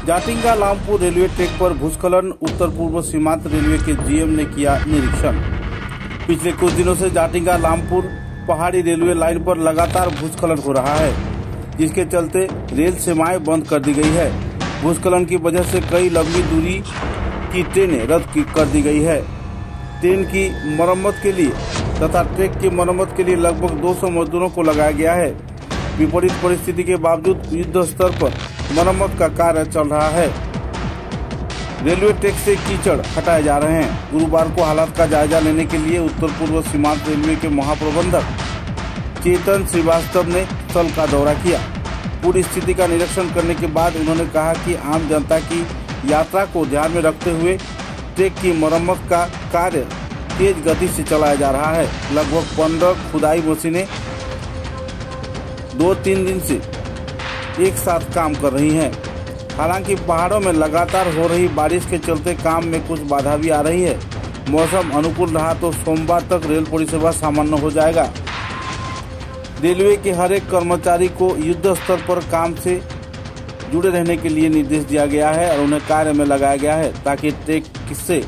Jatinga Lampur railway track पर भूस्खलन, उत्तर पूर्व सीमांत रेलवे के जीएम ने किया निरीक्षण। पिछले कुछ दिनों से जाटिंगा लामपुर पहाड़ी रेलवे लाइन पर लगातार भूस्खलन हो रहा है, जिसके चलते रेल सेवाएं बंद कर दी गई है। भूस्खलन की वजह से कई लंबी दूरी की ट्रेनें रद्द कर दी गई है। ट्रेन की मरम्मत के लिए तथा ट्रैक की मरम्मत के लिए लगभग 200 मजदूरों को लगाया गया है। विपरीत परिस्थिति के बावजूद युद्ध स्तर पर मरम्मत का कार्य चल रहा है। रेलवे ट्रैक से कीचड़ हटाए जा रहे हैं। गुरुवार को हालात का जायजा लेने के लिए उत्तर पूर्व सीमांत रेलवे के महाप्रबंधक चेतन श्रीवास्तव ने स्थल का दौरा किया। पूरी स्थिति का निरीक्षण करने के बाद उन्होंने कहा कि आम जनता की यात्रा को ध्यान में रखते हुए ट्रैक की मरम्मत का कार्य तेज गति से चलाया जा रहा है। लगभग 15 खुदाई मशीनें 2-3 दिन से एक साथ काम कर रही हैं। हालांकि पहाड़ों में लगातार हो रही बारिश के चलते काम में कुछ बाधा भी आ रही है। मौसम अनुकूल रहा तो सोमवार तक रेल परिसेवा सामान्य हो जाएगा। रेलवे के हर एक कर्मचारी को युद्ध स्तर पर काम से जुड़े रहने के लिए निर्देश दिया गया है और उन्हें कार्य में लगाया गया है, ताकि ट्रैक से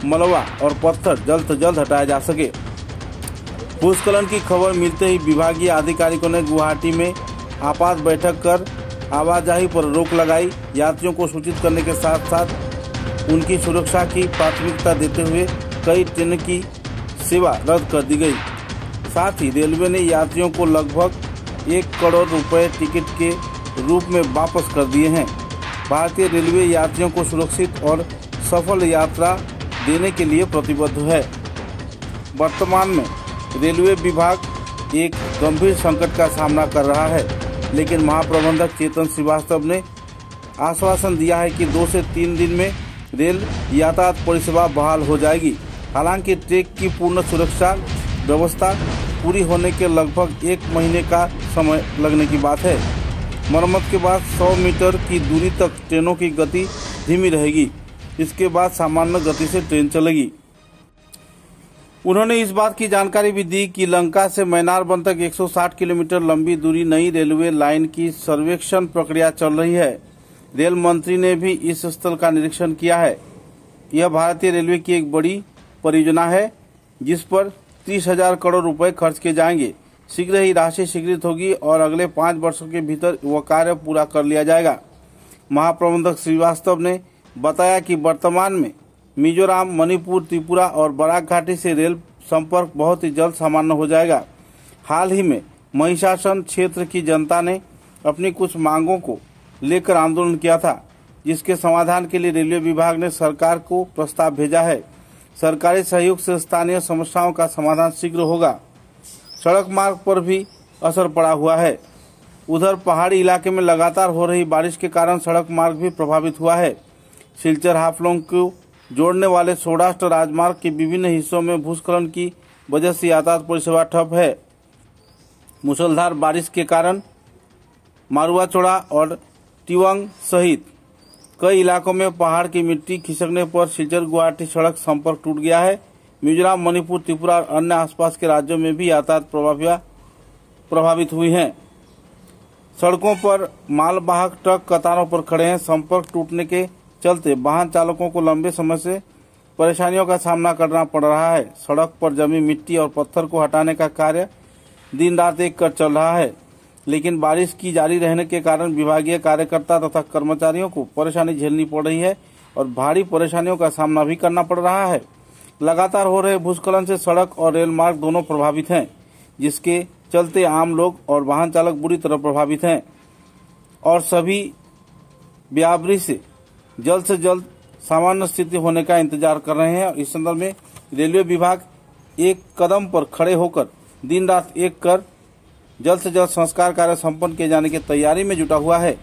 मलबा और पत्थर जल्द से जल्द हटाया जा सके। भूस्खलन की खबर मिलते ही विभागीय अधिकारियों ने गुवाहाटी में आपात बैठक कर आवाजाही पर रोक लगाई। यात्रियों को सूचित करने के साथ साथ उनकी सुरक्षा की प्राथमिकता देते हुए कई ट्रेन की सेवा रद्द कर दी गई। साथ ही रेलवे ने यात्रियों को लगभग 1 करोड़ रुपए टिकट के रूप में वापस कर दिए हैं। भारतीय रेलवे यात्रियों को सुरक्षित और सफल यात्रा देने के लिए प्रतिबद्ध है। वर्तमान में रेलवे विभाग एक गंभीर संकट का सामना कर रहा है, लेकिन महाप्रबंधक चेतन श्रीवास्तव ने आश्वासन दिया है कि 2 से 3 दिन में रेल यातायात परिसेवा बहाल हो जाएगी। हालांकि ट्रैक की पूर्ण सुरक्षा व्यवस्था पूरी होने के लगभग 1 महीने का समय लगने की बात है। मरम्मत के बाद 100 मीटर की दूरी तक ट्रेनों की गति धीमी रहेगी। इसके बाद सामान्य गति से ट्रेन चलेगी। उन्होंने इस बात की जानकारी भी दी कि लंका से मैनारबन तक 160 किलोमीटर लंबी दूरी नई रेलवे लाइन की सर्वेक्षण प्रक्रिया चल रही है। रेल मंत्री ने भी इस स्थल का निरीक्षण किया है। यह भारतीय रेलवे की एक बड़ी परियोजना है, जिस पर 30,000 करोड़ रुपए खर्च किए जाएंगे। शीघ्र ही राशि स्वीकृत होगी और अगले 5 वर्षों के भीतर वह कार्य पूरा कर लिया जाएगा। महाप्रबंधक श्रीवास्तव ने बताया कि वर्तमान में मिजोरम, मणिपुर, त्रिपुरा और बराक घाटी से रेल संपर्क बहुत ही जल्द सामान्य हो जाएगा। हाल ही में महिषासन क्षेत्र की जनता ने अपनी कुछ मांगों को लेकर आंदोलन किया था, जिसके समाधान के लिए रेलवे विभाग ने सरकार को प्रस्ताव भेजा है। सरकारी सहयोग से स्थानीय समस्याओं का समाधान शीघ्र होगा। सड़क मार्ग पर भी असर पड़ा हुआ है। उधर पहाड़ी इलाके में लगातार हो रही बारिश के कारण सड़क मार्ग भी प्रभावित हुआ है। सिलचर हाफलोंग को जोड़ने वाले सौराष्ट्र राजमार्ग के विभिन्न हिस्सों में भूस्खलन की वजह से यातायात परिसेवा ठप है। मूसलाधार बारिश के कारण मारुआचोड़ा और टिवंग सहित कई इलाकों में पहाड़ की मिट्टी खिसकने पर सिलचर गुवाहाटी सड़क संपर्क टूट गया है। मिजोरम, मणिपुर, त्रिपुरा और अन्य आसपास के राज्यों में भी यातायात प्रभावित हुई हैं। सड़कों पर मालवाहक ट्रक कतारों पर खड़े हैं। संपर्क टूटने के चलते वाहन चालकों को लंबे समय से परेशानियों का सामना करना पड़ रहा है। सड़क पर जमी मिट्टी और पत्थर को हटाने का कार्य दिन रात एक कर चल रहा है, लेकिन बारिश की जारी रहने के कारण विभागीय कार्यकर्ता तथा कर्मचारियों को परेशानी झेलनी पड़ रही है और भारी परेशानियों का सामना भी करना पड़ रहा है। लगातार हो रहे भूस्खलन से सड़क और रेल मार्ग दोनों प्रभावित हैं, जिसके चलते आम लोग और वाहन चालक बुरी तरह प्रभावित हैं और सभी व्यापारी से जल्द सामान्य स्थिति होने का इंतजार कर रहे हैं। इस संदर्भ में रेलवे विभाग एक कदम पर खड़े होकर दिन रात एक कर जल्द से जल्द संस्कार कार्य संपन्न किए जाने की तैयारी में जुटा हुआ है।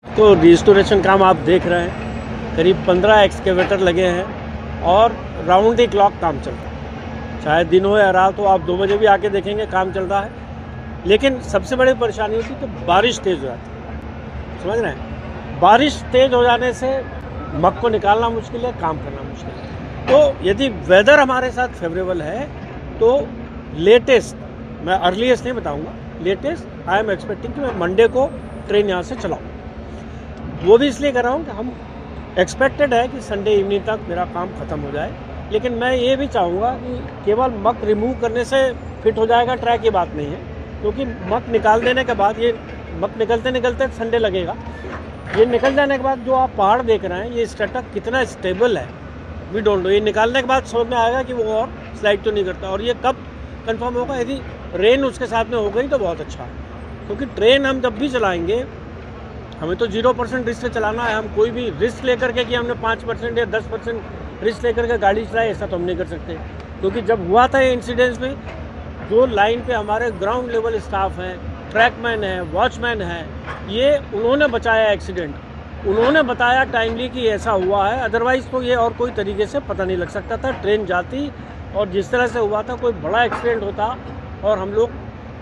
तो रिस्टोरेशन काम आप देख रहे हैं, करीब 15 एक्सकेवेटर लगे हैं और राउंड द क्लॉक काम चल रहा है। चाहे दिन हो या रात हो, आप 2 बजे भी आके देखेंगे काम चल रहा है। लेकिन सबसे बड़ी परेशानी होती है कि बारिश तेज़ हो जाती है, समझ रहे हैं। बारिश तेज़ हो जाने से मग को निकालना मुश्किल है, काम करना मुश्किल है। तो यदि वेदर हमारे साथ फेवरेबल है तो लेटेस्ट, मैं अर्लीस्ट नहीं बताऊंगा, लेटेस्ट आई एम एक्सपेक्टिंग कि मैं मंडे को ट्रेन यहाँ से चलाऊँ। वो भी इसलिए कर रहा हूँ कि हम एक्सपेक्टेड है कि संडे इवनिंग तक मेरा काम ख़त्म हो जाए। लेकिन मैं ये भी चाहूँगा कि केवल मग रिमूव करने से फिट हो जाएगा ट्रैक, ये बात नहीं है, क्योंकि मग निकाल देने के बाद, ये मग निकलते निकलते संडे लगेगा, ये निकल जाने के बाद जो आप पहाड़ देख रहे हैं ये स्टेटक कितना स्टेबल है वी डोंट नो। ये निकालने के बाद समझ में आएगा कि वो और स्लाइड तो नहीं करता। और ये कब कंफर्म होगा? यदि रेन उसके साथ में हो गई तो बहुत अच्छा है, क्योंकि ट्रेन हम जब भी चलाएंगे हमें तो 0% रिस्क से चलाना है। हम कोई भी रिस्क लेकर के कि हमने 5% या 10% रिस्क लेकर के गाड़ी चलाई, ऐसा तो हम नहीं कर सकते। क्योंकि जब हुआ था ये इंसिडेंट्स में, जो लाइन पे हमारे ग्राउंड लेवल स्टाफ हैं, ट्रैकमैन है, वॉचमैन है, ये उन्होंने बचाया एक्सीडेंट, उन्होंने बताया टाइमली कि ऐसा हुआ है। अदरवाइज़ तो ये और कोई तरीके से पता नहीं लग सकता था। ट्रेन जाती और जिस तरह से हुआ था कोई बड़ा एक्सीडेंट होता और हम लोग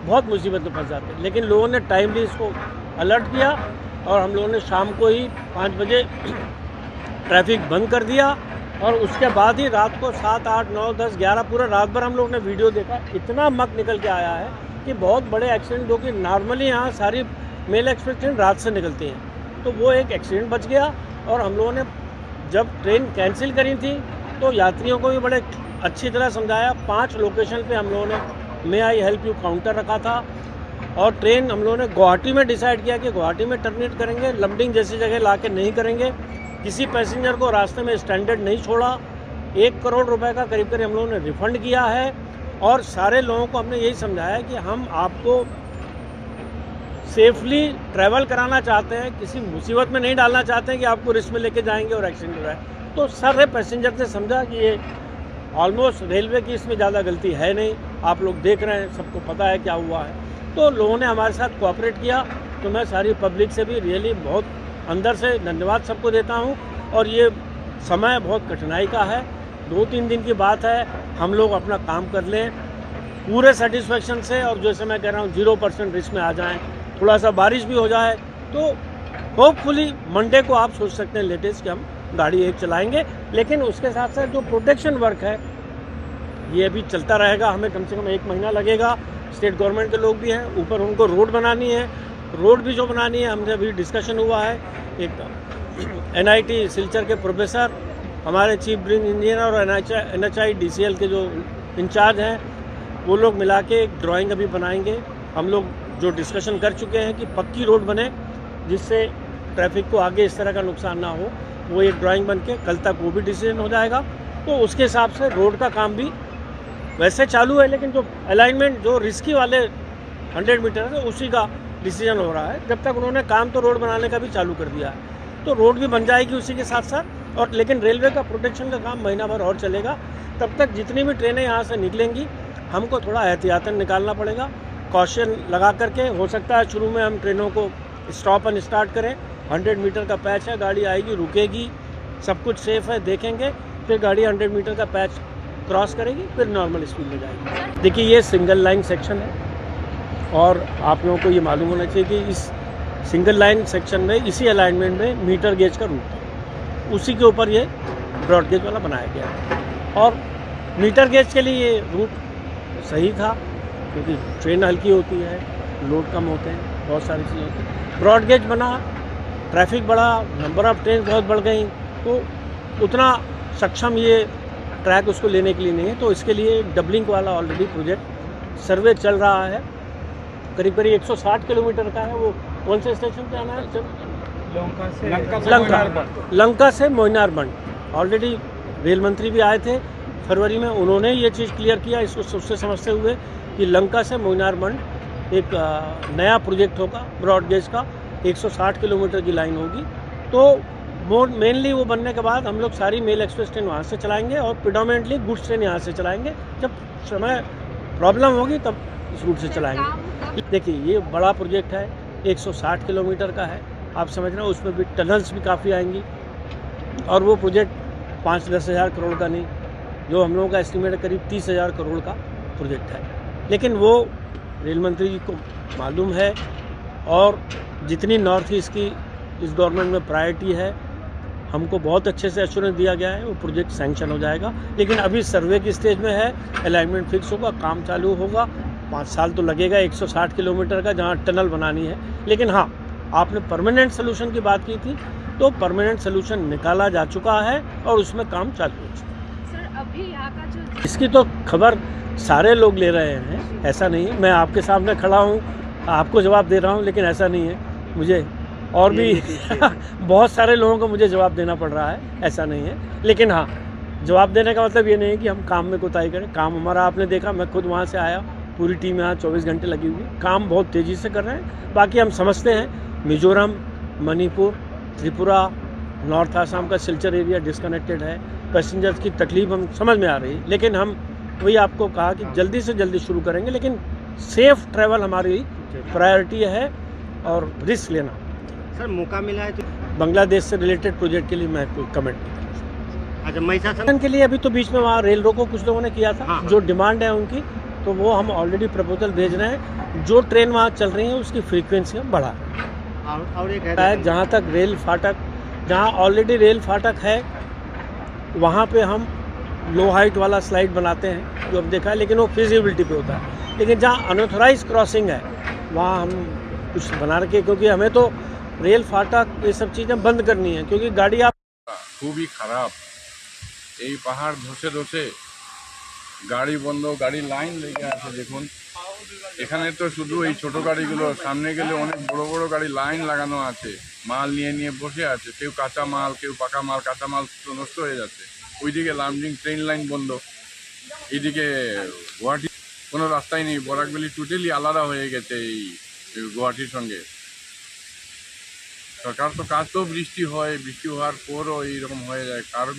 बहुत मुसीबत में फंस जाते। लेकिन लोगों ने टाइमली इसको अलर्ट किया और हम लोगों ने शाम को ही 5 बजे ट्रैफिक बंद कर दिया। और उसके बाद ही रात को 7, 8, 9, 10, 11 पूरा रात भर हम लोग ने वीडियो देखा। इतना मग निकल के आया है कि बहुत बड़े एक्सीडेंट, जो कि नॉर्मली यहाँ सारी मेल एक्सप्रेस ट्रेन रात से निकलती हैं, तो वो एक एक्सीडेंट बच गया। और हम लोगों ने जब ट्रेन कैंसिल करी थी तो यात्रियों को भी बड़े अच्छी तरह समझाया। 5 लोकेशन पे हम लोगों ने मे आई हेल्प यू काउंटर रखा था। और ट्रेन हम लोगों ने गुवाहाटी में डिसाइड किया कि गुवाहाटी में टर्मिनेट करेंगे, लमडिंग जैसी जगह ला के नहीं करेंगे। किसी पैसेंजर को रास्ते में स्टैंडर्ड नहीं छोड़ा। 1 करोड़ रुपए का करीब करीब हम लोगों ने रिफंड किया है। और सारे लोगों को हमने यही समझाया कि हम आपको सेफली ट्रैवल कराना चाहते हैं, किसी मुसीबत में नहीं डालना चाहते हैं कि आपको रिस्क में लेके जाएंगे और एक्सीडेंट हो रहा है। तो सारे पैसेंजर ने समझा कि ये ऑलमोस्ट रेलवे की इसमें ज़्यादा गलती है नहीं, आप लोग देख रहे हैं, सबको पता है क्या हुआ है। तो लोगों ने हमारे साथ कोऑपरेट किया। तो मैं सारी पब्लिक से भी रियली बहुत अंदर से धन्यवाद सबको देता हूं। और ये समय बहुत कठिनाई का है, 2-3 दिन की बात है, हम लोग अपना काम कर लें पूरे सेटिस्फेक्शन से। और जैसे मैं कह रहा हूँ 0% रिस्क में आ जाएं, थोड़ा सा बारिश भी हो जाए तो होपफुली मंडे को आप सोच सकते हैं लेटेस्ट कि हम गाड़ी एक चलाएंगे। लेकिन उसके साथ साथ जो प्रोटेक्शन वर्क है ये अभी चलता रहेगा। हमें कम से कम 1 महीना लगेगा। स्टेट गवर्नमेंट के लोग भी हैं, ऊपर उनको रोड बनानी है। रोड भी जो बनानी है, हमसे अभी डिस्कशन हुआ है। एक NIT सिलचर के प्रोफेसर, हमारे चीफ ब्रिज इंजीनियर और NHI DCL के जो इंचार्ज हैं, वो लोग मिला के एक ड्राइंग अभी बनाएंगे। हम लोग जो डिस्कशन कर चुके हैं कि पक्की रोड बने जिससे ट्रैफिक को आगे इस तरह का नुकसान ना हो, वो एक ड्राइंग बन के कल तक वो भी डिसीजन हो जाएगा। तो उसके हिसाब से रोड का काम भी वैसे चालू है, लेकिन जो अलाइनमेंट जो रिस्की वाले 100 मीटर है उसी का डिसीजन हो रहा है। जब तक उन्होंने काम तो रोड बनाने का भी चालू कर दिया है, तो रोड भी बन जाएगी उसी के साथ साथ। और लेकिन रेलवे का प्रोटेक्शन का काम महीना भर और चलेगा। तब तक जितनी भी ट्रेनें यहाँ से निकलेंगी हमको थोड़ा एहतियातन निकालना पड़ेगा, कॉशन लगा करके। हो सकता है शुरू में हम ट्रेनों को स्टॉप एंड स्टार्ट करें, 100 मीटर का पैच है, गाड़ी आएगी, रुकेगी, सब कुछ सेफ है, देखेंगे, फिर गाड़ी 100 मीटर का पैच क्रॉस करेगी, फिर नॉर्मल स्पीड में जाएगी। देखिए ये सिंगल लाइन सेक्शन है और आप लोगों को ये मालूम होना चाहिए कि इस सिंगल लाइन सेक्शन में इसी अलाइनमेंट में मीटर गेज का रूट है, उसी के ऊपर ये ब्रॉड गेज वाला बनाया गया है। और मीटर गेज के लिए ये रूट सही था, क्योंकि ट्रेन हल्की होती है, लोड कम होते हैं, बहुत सारी चीज़ें होती हैं। ब्रॉड गेज बना, ट्रैफिक बढ़ा, नंबर ऑफ़ ट्रेन बहुत बढ़ गई, तो उतना सक्षम ये ट्रैक उसको लेने के लिए नहीं है। तो इसके लिए डबलिंग वाला ऑलरेडी प्रोजेक्ट सर्वे चल रहा है, करीब करीब 160 किलोमीटर का है। वो कौन से स्टेशन पे आना है? लंका से मोइनारबंद। ऑलरेडी रेल मंत्री भी आए थे फरवरी में, उन्होंने ये चीज़ क्लियर किया, इसको सोचते समझते हुए कि लंका से मोइनारबंद एक नया प्रोजेक्ट होगा ब्रॉड गेज का, 160 किलोमीटर की लाइन होगी। तो वो मेनली वो बनने के बाद हम लोग सारी मेल एक्सप्रेस ट्रेन वहाँ से चलाएंगे और प्रिडोमिनेटली गुड्स ट्रेन यहाँ से चलाएंगे। जब समय प्रॉब्लम होगी तब इस रूट से चलाएंगे। देखिए ये बड़ा प्रोजेक्ट है, 160 किलोमीटर का है, आप समझ रहे हो, उसमें भी टनल्स भी काफ़ी आएंगी। और वो प्रोजेक्ट 5-10 हज़ार करोड़ का नहीं, जो हम लोगों का एस्टिमेट करीब 30,000 करोड़ का प्रोजेक्ट है। लेकिन वो रेल मंत्री जी को मालूम है, और जितनी नॉर्थ ईस्ट की इस गवर्नमेंट में प्रायोरिटी है, हमको बहुत अच्छे से एश्योरेंस दिया गया है, वो प्रोजेक्ट सैंक्शन हो जाएगा। लेकिन अभी सर्वे की स्टेज में है, अलाइनमेंट फिक्स होगा, काम चालू होगा। 5 साल तो लगेगा 160 किलोमीटर का, जहाँ टनल बनानी है। लेकिन हाँ, आपने परमानेंट सोल्यूशन की बात की थी, तो परमानेंट सोल्यूशन निकाला जा चुका है और उसमें काम चालू हो चुका है। सर अभी यहाँ का जो इसकी तो खबर सारे लोग ले रहे हैं, ऐसा नहीं है। मैं आपके सामने खड़ा हूँ, आपको जवाब दे रहा हूँ, लेकिन ऐसा नहीं है। मुझे और भी बहुत सारे लोगों को मुझे जवाब देना पड़ रहा है, ऐसा नहीं है। लेकिन हाँ, जवाब देने का मतलब ये नहीं है कि हम काम में कोताही करें। काम हमारा आपने देखा, मैं खुद वहाँ से आया, पूरी टीम यहाँ 24 घंटे लगी हुई, काम बहुत तेज़ी से कर रहे हैं। बाकी हम समझते हैं मिजोरम, मणिपुर, त्रिपुरा, नॉर्थ आसाम का सिलचर एरिया डिस्कनेक्टेड है, पैसेंजर्स की तकलीफ हम समझ में आ रही है। लेकिन हम वही आपको कहा कि जल्दी से जल्दी शुरू करेंगे, लेकिन सेफ ट्रैवल हमारी प्रायोरिटी है और रिस्क लेना। सर मौका मिला है तो बांग्लादेश से रिलेटेड प्रोजेक्ट के लिए मैं कोई कमेंट नहीं कर सकता। अच्छा महिषासुर के लिए अभी तो बीच में वहाँ रेल रोको कुछ लोगों ने किया था। हाँ। जो डिमांड है उनकी, तो वो हम ऑलरेडी प्रपोजल भेज रहे हैं। जो ट्रेन वहाँ चल रही है उसकी फ्रीक्वेंसी हम बढ़ा रहे हैं। और एक है जहाँ तक रेल फाटक, जहाँ ऑलरेडी रेल फाटक है, वहाँ पे हम लो हाइट वाला स्लाइड बनाते हैं, जो अब देखा है, लेकिन वो फिजिबिलिटी पे होता है। लेकिन जहाँ अनऑथराइज क्रॉसिंग है, वहाँ हम कुछ बना रखे, क्योंकि हमें तो रेल फाटक ये सब चीज़ें बंद करनी है, क्योंकि गाड़ी आप খুবই খারাপ। এই পাহাড় ধসে ধসে গাড়ি বন্ধ, গাড়ি লাইন লেগে আছে। দেখুন এখানে তো শুধু এই ছোট গাড়িগুলো, সামনে গেলে অনেক বড় বড় গাড়ি লাইন লাগানো আছে, মাল নিয়ে নিয়ে বসে আছে। কেউ কাঁচা মাল, কেউ পাকা মাল। কাঁচা মাল তো নষ্ট হয়ে যাচ্ছে। ওইদিকে লামডিং ট্রেন লাইন বন্ধ, এইদিকে গুয়াহাটি কোনো রাস্তাই নেই। বরাকভ্যালি টোটালি আলাদা হয়ে গেছে এই গুয়াহাটির সঙ্গে। সরকার তো কাজ, তো বৃষ্টি হয়, বৃষ্টি হওয়ার পরও এইরকম হয়ে যায়। কারণ